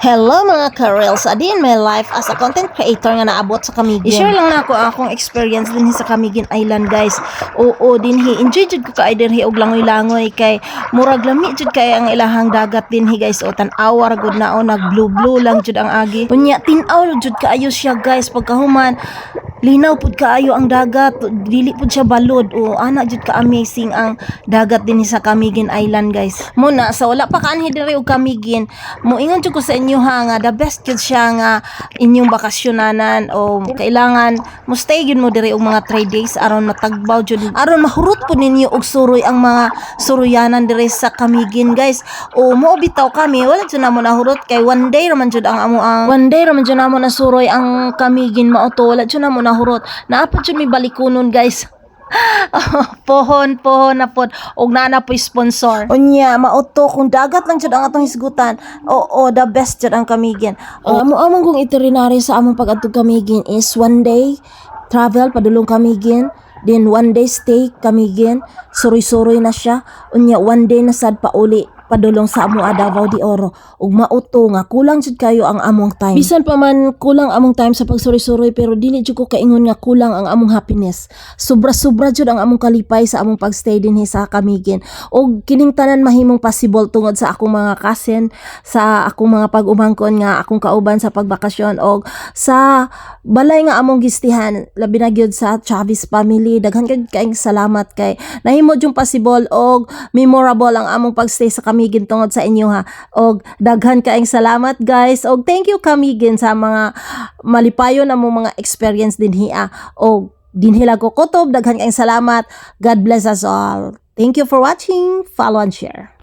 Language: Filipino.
Hello mga ka-reels, in my life as a content creator nga naabot sa Camiguin. I-share lang na ako akong experience din sa Camiguin Island, guys. Oo, dinhi enjoy jud ko kay dinhi og langoy-langoy kay murag lami jud kay ang ilahang dagat dinhi, guys. O tan-aw ra gud na nag blue lang jud ang agi. Unya tin-aw jud kaayo siya, guys. Pagkahuman linaw pud kaayo ang dagat, dili pud siya balod. O ana jud ka amazing ang dagat dinhi sa Camiguin Island, guys. Muna sa wala pa kaanhi diri og Camiguin, moingon jud ko sa inyo ha nga the best jud siya nga inyong bakasyonanan o kailangan mo stay gyud mo diri og mga 3 days aron matagbaw jud, aron mahurot pud ninyo og suroy ang mga suroyanan diri sa Camiguin, guys. O mo bitaw kami wala jud namo nahurot kay one day raman jud namo nasuroy ang Camiguin, mao to wala jud namo nahurot. Naapa jud mi balikonon, guys. pohon na pod og nana po sponsor. Unya mauto kung dagat lang jud ang atong hisgutan. Oo, the best jud ang Camiguin. Amo among kong itinerary sa among pag-adto Camiguin is 1 day travel padulong Camiguin, then 1 day stay Camiguin, suroy-suroy na siya. Unya 1 day na sad pauli padulong sa among Davao de Oro. Ug mauto nga kulang jud kayo ang among time. Bisan pa man kulang among time sa pagsuroy-suroy, pero dili jud ko kaingon nga kulang ang among happiness. Sobra jud ang among kalipay sa among pagstay dinhi sa Camiguin. Ug kining tanan mahimong possible tungod sa akong mga cousin, sa akong mga pag-umangkon nga akong kauban sa pagbakasyon, og sa balay nga among gistihan, labi na gyud sa Chavez family. Daghan kayong salamat kay nahimo jud possible og memorable ang among pagstay sa Camiguin tungod sa inyo ha. Og daghan kaayong salamat, guys. Og thank you Camiguin sa mga malipayon na mong mga experience din hiya. Og dinhilag ko kutob, daghan kaayong salamat. God bless us all. Thank you for watching. Follow and share.